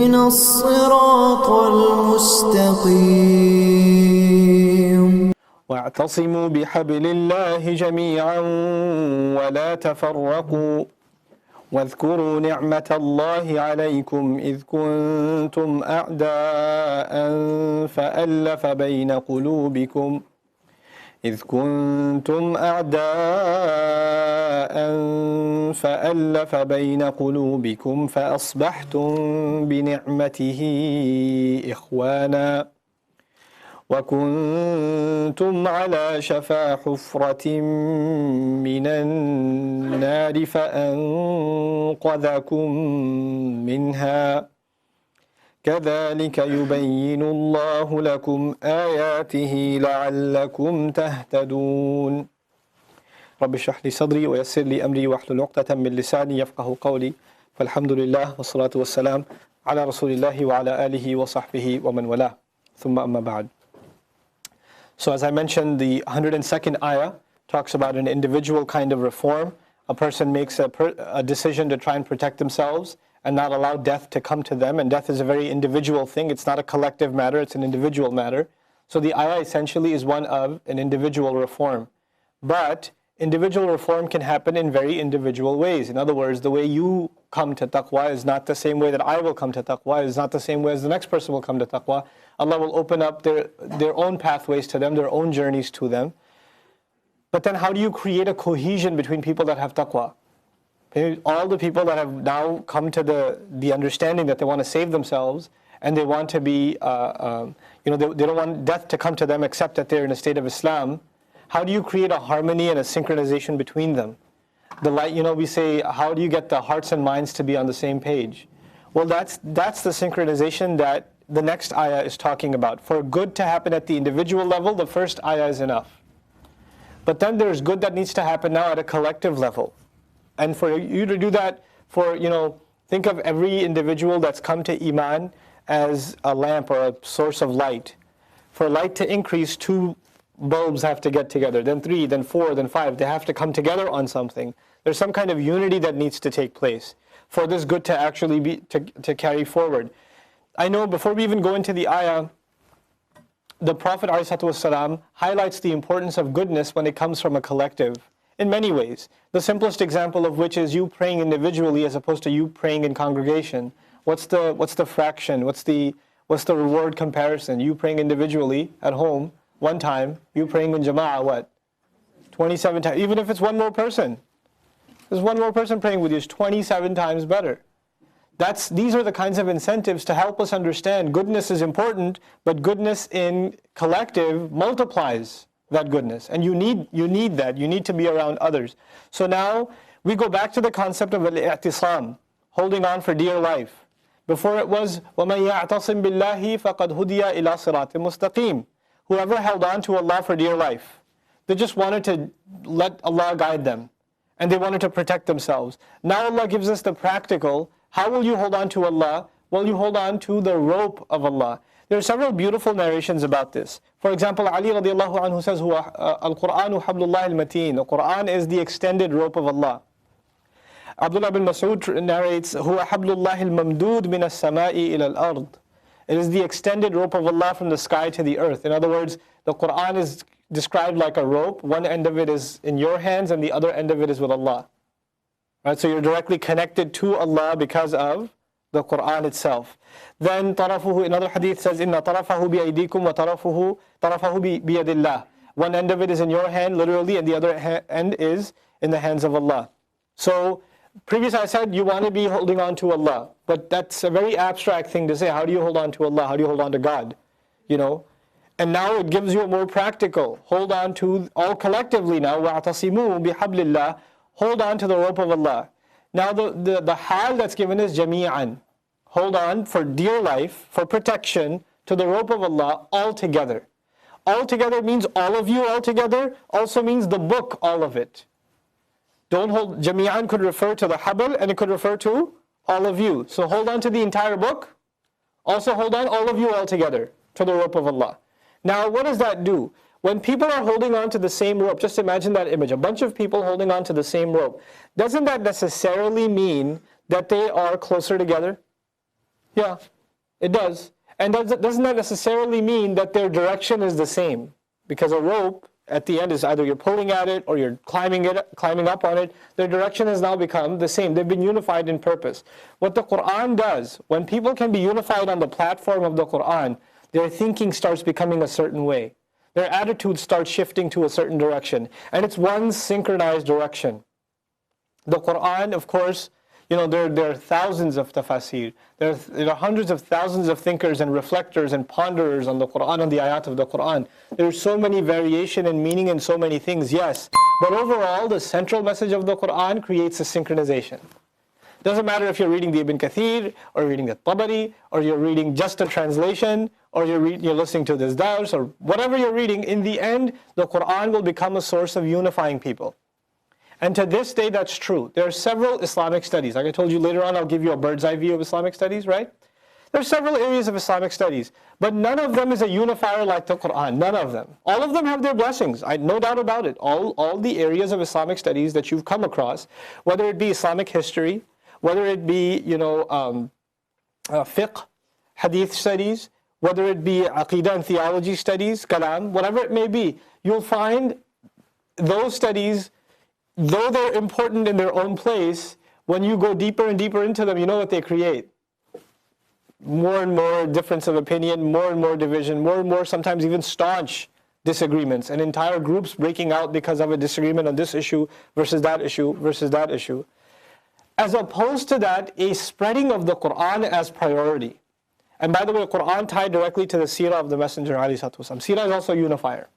اهدنا الصراط المستقيم واعتصموا بحبل الله جميعا ولا تفرقوا واذكروا نعمة الله عليكم إذ كنتم أعداء فألف بين قلوبكم فأصبحتم بنعمته إخوانا وكنتم على شفا حفرة من النار فأنقذكم منها كذلك يبين الله لكم آياته لعلكم تهتدون رب اشرح لي صدري ويسر لي أمري واحلل عقدة من لساني يفقه قولي فالحمد لله والصلاة والسلام على رسول الله وعلى آله وصحبه ومن والاه ثم أما بعد. So as I mentioned, the 102nd ayah talks about an individual kind of reform. A person makes a decision to try and protect themselves and not allow death to come to them. And death is a very individual thing. It's not a collective matter, it's an individual matter. So the ayah essentially is one of an individual reform. But individual reform can happen in very individual ways. In other words, the way you come to taqwa is not the same way that I will come to taqwa, is not the same way as the next person will come to taqwa. Allah will open up their own pathways to them, their own journeys to them. But then how do you create a cohesion between people that have taqwa? All the people that have now come to the understanding that they want to save themselves and they want to be, they don't want death to come to them except that they're in a state of Islam. How do you create a harmony and a synchronization between them? We say, how do you get the hearts and minds to be on the same page? Well, that's the synchronization that the next ayah is talking about. For good to happen at the individual level, the first ayah is enough. But then there's good that needs to happen now at a collective level. And for you to do that, think of every individual that's come to Iman as a lamp or a source of light. For light to increase, 2 bulbs have to get together, then 3, then 4, then 5. They have to come together on something. There's some kind of unity that needs to take place for this good to actually be to carry forward. I know before we even go into the ayah, the Prophet ﷺ highlights the importance of goodness when it comes from a collective in many ways. The simplest example of which is you praying individually as opposed to you praying in congregation. What's the fraction? What's the reward comparison? You praying individually at home 1 time, you praying in jama'ah, what? 27 times. Even if it's one more person. There's one more person praying with you, it's 27 times better. These are the kinds of incentives to help us understand goodness is important, but goodness in collective multiplies that goodness. And you need that. You need to be around others. So now we go back to the concept of al-i'tisam, holding on for dear life. Before it was وَمَنْ يَعْتَصِمْ بِاللَّهِ فَقَدْ هُدِيَ إِلَى صِرَاطٍ مُسْتَقِيمٍ. Whoever held on to Allah for dear life, they just wanted to let Allah guide them. And they wanted to protect themselves. Now Allah gives us the practical. How will you hold on to Allah? Well, you hold on to the rope of Allah. There are several beautiful narrations about this. For example, Ali radiallahu anhu says, Al-Qur'anu hablullah al-mateen. The Qur'an is the extended rope of Allah. Abdullah bin Mas'ud narrates, Huwa hablullah al-mamdood min as-sama'i ila al-ard. It is the extended rope of Allah from the sky to the earth. In other words, the Qur'an is described like a rope. One end of it is in your hands and the other end of it is with Allah. Right? So you're directly connected to Allah because of the Qur'an itself. Then طرفه, another hadith says, إِنَّ طَرَفَهُ بِأَيْدِيكُمْ وَطَرَفَهُ بِيَدِ اللَّهِ. One end of it is in your hand, literally, and the other end is in the hands of Allah. So, previously I said you want to be holding on to Allah, but that's a very abstract thing to say. How do you hold on to Allah? How do you hold on to God? And now it gives you a more practical. Hold on to all collectively now. وَاعْتَصِمُوا بِحَبْلِ اللَّهِ. Hold on to the rope of Allah. Now the hal that's given is jami'an. Hold on for dear life, for protection, to the rope of Allah altogether. Altogether means all of you altogether, also means the book, all of it. Don't hold, jami'an could refer to the habl and it could refer to all of you. So hold on to the entire book, also hold on all of you altogether to the rope of Allah. Now what does that do? When people are holding on to the same rope, just imagine that image, a bunch of people holding on to the same rope. Doesn't that necessarily mean that they are closer together? Yeah, it does. And doesn't that necessarily mean that their direction is the same? Because a rope, at the end, is either you're pulling at it or you're climbing up on it. Their direction has now become the same. They've been unified in purpose. What the Quran does, when people can be unified on the platform of the Quran, their thinking starts becoming a certain way. Their attitude starts shifting to a certain direction. And it's one synchronized direction. The Quran, of course, there are thousands of tafasir. There are hundreds of thousands of thinkers and reflectors and ponderers on the Quran, on the ayat of the Quran. There's so many variation and meaning in so many things, yes. But overall, the central message of the Quran creates a synchronization. Doesn't matter if you're reading the Ibn Kathir, or reading the Tabari, or you're reading just a translation, or you're listening to this dars, or whatever you're reading, in the end, the Quran will become a source of unifying people. And to this day, that's true. There are several Islamic studies. Like I told you later on, I'll give you a bird's eye view of Islamic studies, right? There are several areas of Islamic studies, but none of them is a unifier like the Quran. None of them. All of them have their blessings. No doubt about it. All the areas of Islamic studies that you've come across, whether it be Islamic history, whether it be fiqh, hadith studies, whether it be aqidah and theology studies, kalam, whatever it may be, you'll find those studies, though they're important in their own place, when you go deeper and deeper into them, you know what they create. More and more difference of opinion, more and more division, more and more sometimes even staunch disagreements, and entire groups breaking out because of a disagreement on this issue versus that issue versus that issue. As opposed to that, a spreading of the Quran as priority. And by the way, Quran tied directly to the seerah of the Messenger, alayhi salatu wasalam. Seerah is also unifier.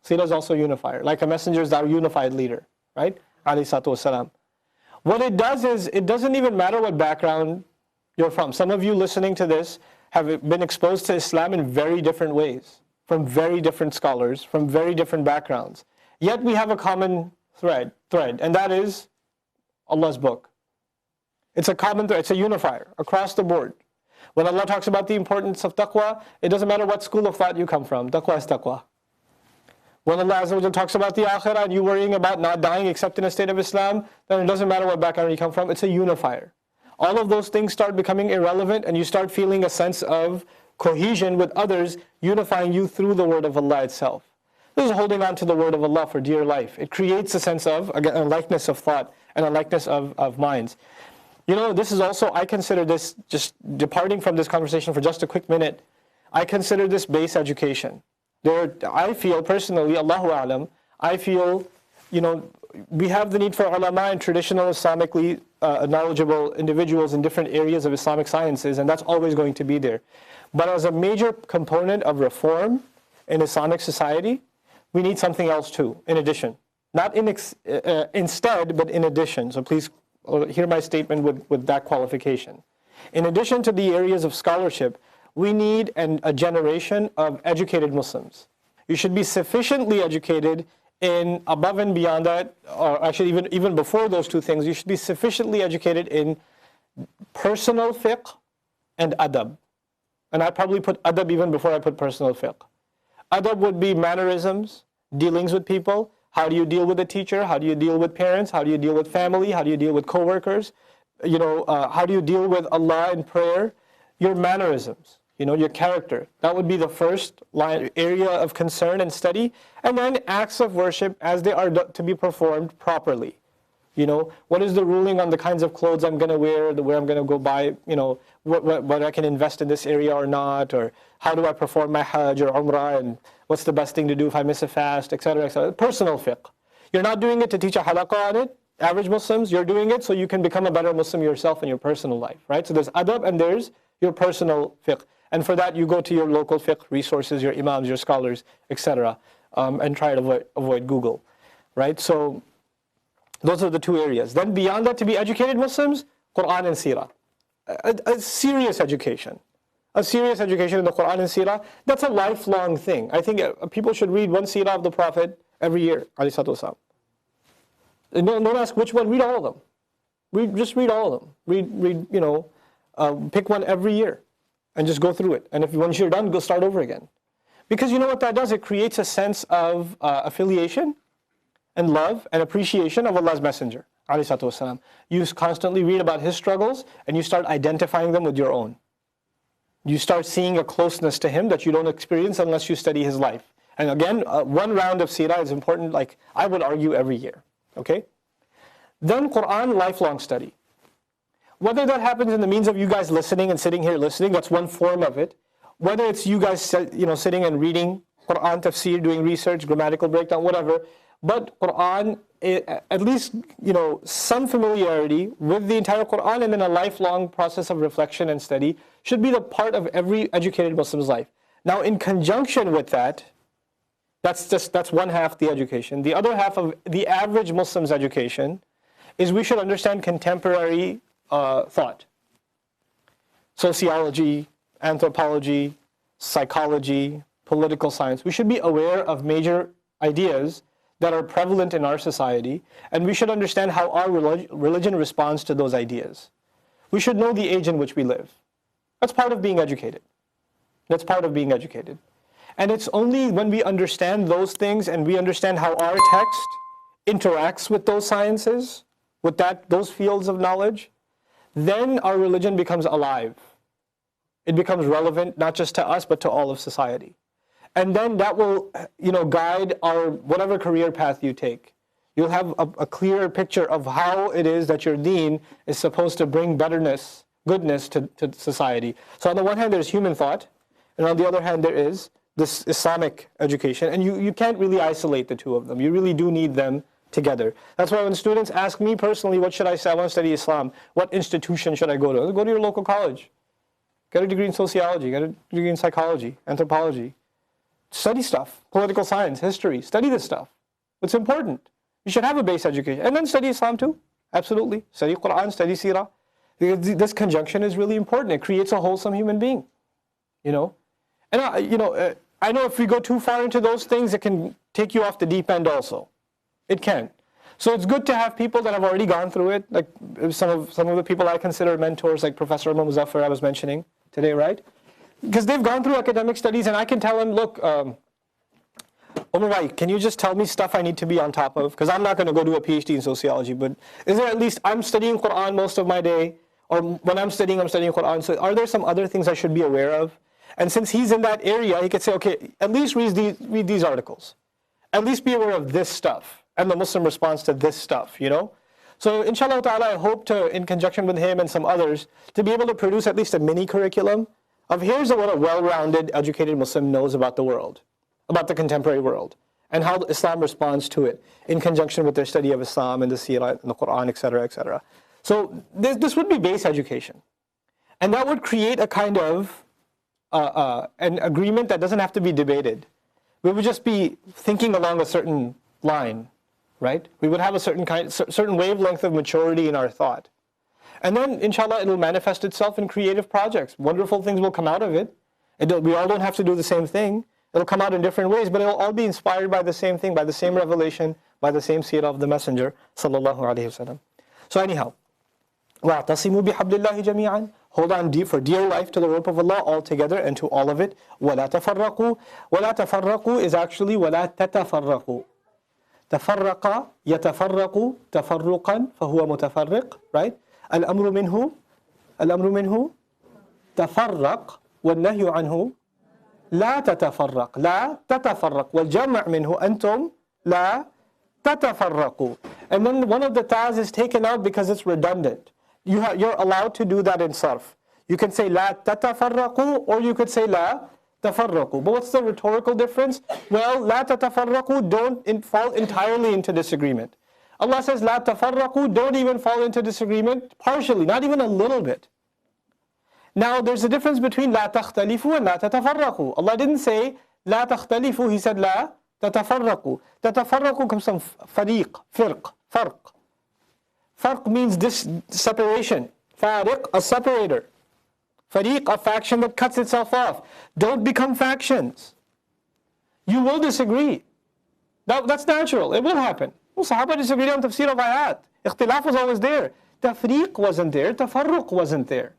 Seerah is also unifier, like a messenger is our unified leader, right? Alayhi salatu wasalam. What it does is, it doesn't even matter what background you're from. Some of you listening to this have been exposed to Islam in very different ways, from very different scholars, from very different backgrounds. Yet we have a common thread, and that is Allah's book. It's a common thread, it's a unifier across the board. When Allah talks about the importance of taqwa, it doesn't matter what school of thought you come from, taqwa is taqwa. When Allah Azza wa Jalla talks about the akhirah and you worrying about not dying except in a state of Islam, then it doesn't matter what background you come from, it's a unifier. All of those things start becoming irrelevant and you start feeling a sense of cohesion with others, unifying you through the word of Allah itself. This is holding on to the word of Allah for dear life. It creates a sense of, again, a likeness of thought and a likeness of minds. This is also, I consider this, just departing from this conversation for just a quick minute, I consider this base education. I feel personally, Allahu A'lam, I feel, we have the need for ulama and traditional Islamically knowledgeable individuals in different areas of Islamic sciences, and that's always going to be there. But as a major component of reform in Islamic society, we need something else too, in addition. Not instead, but in addition. So please hear my statement with that qualification. In addition to the areas of scholarship, we need a generation of educated Muslims. You should be sufficiently educated in above and beyond that, or actually even before those two things, you should be sufficiently educated in personal fiqh and adab. And I probably put adab even before I put personal fiqh. Adab would be mannerisms, dealings with people. How do you deal with a teacher? How do you deal with parents? How do you deal with family? How do you deal with co-workers? How do you deal with Allah in prayer? Your mannerisms, your character. That would be the first area of concern and study. And then acts of worship as they are to be performed properly. What is the ruling on the kinds of clothes I'm going to wear, where I'm going to go buy, what I can invest in this area or not, or how do I perform my Hajj or Umrah, and what's the best thing to do if I miss a fast, etc., etc. Personal fiqh. You're not doing it to teach a halaqah on it, average Muslims, you're doing it so you can become a better Muslim yourself in your personal life, right? So there's adab and there's your personal fiqh. And for that, you go to your local fiqh resources, your imams, your scholars, etc., and try to avoid Google, right? So those are the two areas. Then beyond that, to be educated Muslims, Quran and Seerah. A serious education. A serious education in the Quran and Seerah, that's a lifelong thing. I think people should read one Seerah of the Prophet every year, alayhi salatu wasalam. Don't ask which one, read all of them. Just read all of them. Pick one every year and just go through it. And once you're done, go start over again. Because you know what that does? It creates a sense of affiliation and love and appreciation of Allah's Messenger, alayhi salatu wasalam. You constantly read about his struggles and you start identifying them with your own. You start seeing a closeness to him that you don't experience unless you study his life. And again, one round of seerah is important, like I would argue every year. Okay? Then Quran, lifelong study. Whether that happens in the means of you guys listening and sitting here listening, that's one form of it. Whether it's you guys sitting and reading Quran Tafseer, doing research, grammatical breakdown, whatever. But Quran, at least some familiarity with the entire Quran and then a lifelong process of reflection and study should be the part of every educated Muslim's life. Now, in conjunction with that, that's one half the education. The other half of the average Muslim's education is we should understand contemporary thought, sociology, anthropology, psychology, political science. We should be aware of major ideas that are prevalent in our society, and we should understand how our religion responds to those ideas. We should know the age in which we live. That's part of being educated. That's part of being educated. And it's only when we understand those things and we understand how our text interacts with those sciences, with those fields of knowledge, then our religion becomes alive. It becomes relevant not just to us, but to all of society. And then that will, guide our whatever career path you take. You'll have a clearer picture of how it is that your deen is supposed to bring betterness, goodness to society. So on the one hand, there's human thought, and on the other hand, there is this Islamic education. And you can't really isolate the two of them. You really do need them together. That's why when students ask me personally, what should I say? I want to study Islam. What institution should I go to? Go to your local college. Get a degree in sociology. Get a degree in psychology, anthropology. Study stuff, political science, history. Study this stuff. It's important. You should have a base education. And then study Islam too. Absolutely. Study Quran, study Seerah. This conjunction is really important. It creates a wholesome human being. And I know if we go too far into those things, it can take you off the deep end also. It can. So it's good to have people that have already gone through it, like some of the people I consider mentors, like Professor Umar Muzaffar I was mentioning today, right? Because they've gone through academic studies, and I can tell them, look, Umar Bhai, can you just tell me stuff I need to be on top of? Because I'm not going to go do a PhD in sociology, but is there at least, I'm studying Quran most of my day, or when I'm studying Quran, so are there some other things I should be aware of? And since he's in that area, he could say, okay, at least read these articles. At least be aware of this stuff, and the Muslim response to this stuff, So inshallah ta'ala, I hope to, in conjunction with him and some others, to be able to produce at least a mini curriculum of here's what a well-rounded, educated Muslim knows about the world, about the contemporary world, and how Islam responds to it, in conjunction with their study of Islam and the Seerah and the Quran, etc., etc. So this would be base education. And that would create a kind of an agreement that doesn't have to be debated. We would just be thinking along a certain line, right? We would have a certain wavelength of maturity in our thought. And then, inshallah, it will manifest itself in creative projects. Wonderful things will come out of it. We all don't have to do the same thing. It'll come out in different ways, but it'll all be inspired by the same thing, by the same revelation, by the same seerah of the Messenger, sallallahu alaihi wasallam. So anyhow, وَاعْتَصِمُوا بِحَبْلِ اللَّهِ جَمِيعًا. Hold on for dear life to the rope of Allah altogether and to all of it. وَلَا تَفَرَّقُوا. وَلَا تَفَرَّقُوا is actually وَلَا تَتَفَرَّقُوا. تَفَرَّقَ يَتَفَرَّقُ تَفَرُّقًا فَهُوَ مُتَفَرِّقٌ, right? الأمر منه تفرق والنهي عنه لا تتفرق والجمع منه أنتم لا تتفرقوا. And then one of the ta'as is taken out because it's redundant. You're allowed to do that in sarf. You can say لا تتفرقوا or you could say لا تفرقوا. But what's the rhetorical difference? Well, لا تتفرقوا, don't fall entirely into disagreement. Allah says, La tafarraqu, don't even fall into disagreement partially, not even a little bit. Now, there's a difference between La takhtalifu and La tatafarraqu. Allah didn't say La takhtalifu, He said La tatafarraqu. Tatafarraqu comes from fariq, farq. Farq means this separation. Fariq, a separator. Fariq, a faction that cuts itself off. Don't become factions. You will disagree. That's natural, it will happen. Well, Sahaba disagreed on tafsir of ayat. Ikhtilaf was always there. Tafriq wasn't there. Tafarruq wasn't there.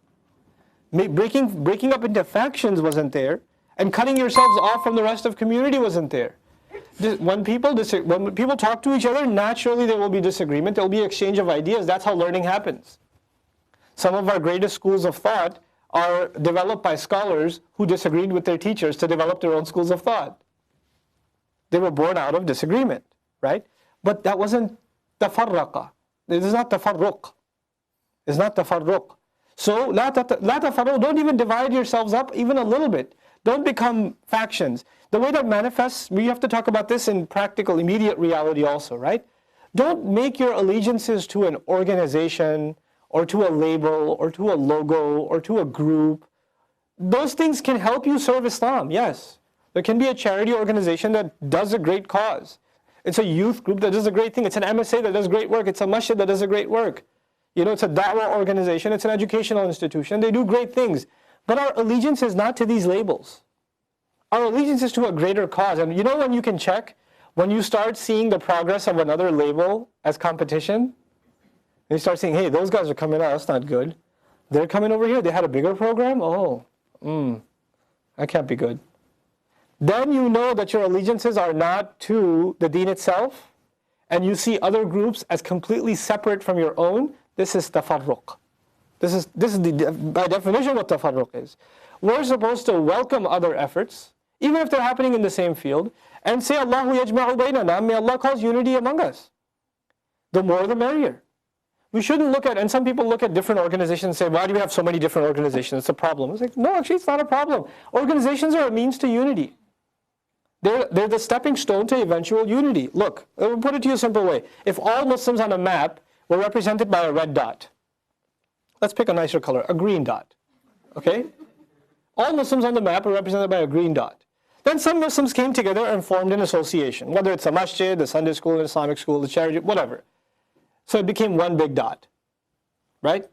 Breaking up into factions wasn't there. And cutting yourselves off from the rest of community wasn't there. When people talk to each other, naturally there will be disagreement. There will be exchange of ideas. That's how learning happens. Some of our greatest schools of thought are developed by scholars who disagreed with their teachers to develop their own schools of thought. They were born out of disagreement, right? But that wasn't tafarraqa. This is not tafarruq. It's not tafarruq. So, la tafarruq, don't even divide yourselves up even a little bit. Don't become factions. The way that manifests, we have to talk about this in practical, immediate reality also, right? Don't make your allegiances to an organization or to a label or to a logo or to a group. Those things can help you serve Islam, yes. There can be a charity organization that does a great cause. It's a youth group that does a great thing. It's an MSA that does great work. It's a masjid that does a great work. You know, it's a da'wah organization. It's an educational institution. They do great things. But our allegiance is not to these labels. Our allegiance is to a greater cause. And you know when you can check? When you start seeing the progress of another label as competition, and you start saying, hey, those guys are coming out, that's not good. They're coming over here, they had a bigger program? Oh, that can't be good. Then you know that your allegiances are not to the deen itself, and you see other groups as completely separate from your own. This is tafarruq. This is by definition what tafarruq is. We're supposed to welcome other efforts, even if they're happening in the same field, and say, Allahu yajma'u baynana, may Allah cause unity among us. The more the merrier. We shouldn't look at, and some people look at different organizations and say, why do we have so many different organizations? It's a problem. It's like, no, actually it's not a problem. Organizations are a means to unity. They're the stepping stone to eventual unity. Look, I'll put it to you a simple way. If all Muslims on a map were represented by a red dot, let's pick a nicer color, a green dot, okay? All Muslims on the map are represented by a green dot. Then some Muslims came together and formed an association, whether it's a masjid, a Sunday school, an Islamic school, a charity, whatever. So it became one big dot, right?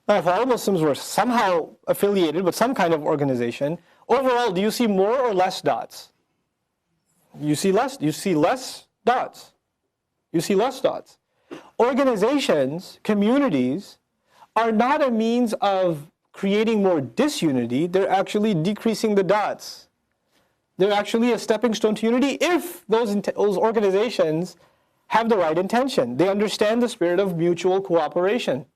Now if all Muslims were somehow affiliated with some kind of organization, overall, do you see more or less dots? You see less dots. You see less dots. Organizations, communities, are not a means of creating more disunity. They're actually decreasing the dots. They're actually a stepping stone to unity if those organizations have the right intention. They understand the spirit of mutual cooperation.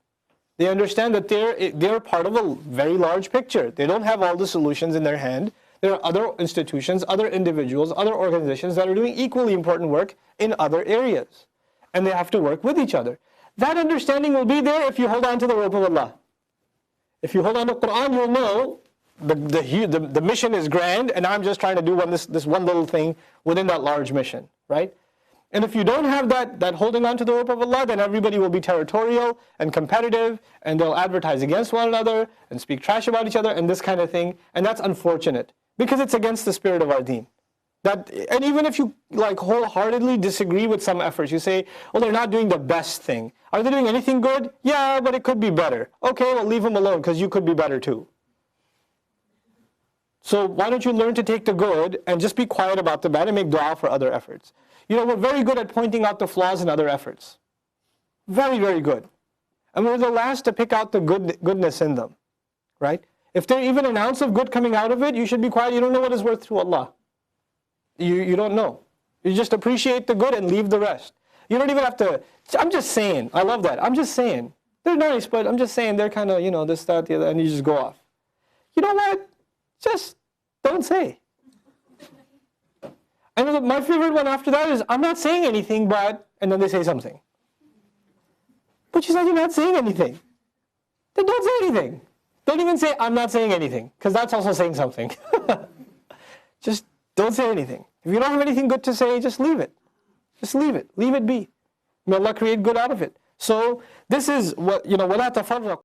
They understand that they're part of a very large picture. They don't have all the solutions in their hand. There are other institutions, other individuals, other organizations that are doing equally important work in other areas. And they have to work with each other. That understanding will be there if you hold on to the rope of Allah. If you hold on to the Quran, you'll know the mission is grand, and I'm just trying to do this one little thing within that large mission, right? And if you don't have that holding on to the rope of Allah, then everybody will be territorial and competitive, and they'll advertise against one another and speak trash about each other and this kind of thing. And that's unfortunate because it's against the spirit of our deen. And even if you wholeheartedly disagree with some efforts, you say, well, they're not doing the best thing. Are they doing anything good? Yeah, but it could be better. Okay, well, leave them alone because you could be better too. So why don't you learn to take the good and just be quiet about the bad and make dua for other efforts? You know, we're very good at pointing out the flaws in other efforts. Very, very good. And we're the last to pick out the goodness in them, right? If there's even an ounce of good coming out of it, you should be quiet. You don't know what is worth through Allah. You don't know. You just appreciate the good and leave the rest. You don't even have to, I'm just saying, I love that. I'm just saying. They're nice, but I'm just saying they're kind of, this, that, the other, and you just go off. You know what? Just don't say. And my favorite one after that is, I'm not saying anything, but, and then they say something. But you said you're not saying anything. Then don't say anything. Don't even say, I'm not saying anything, because that's also saying something. Just don't say anything. If you don't have anything good to say, just leave it. Just leave it. Leave it be. May Allah create good out of it. So this is what, وَلَا تَفَرَّقُوا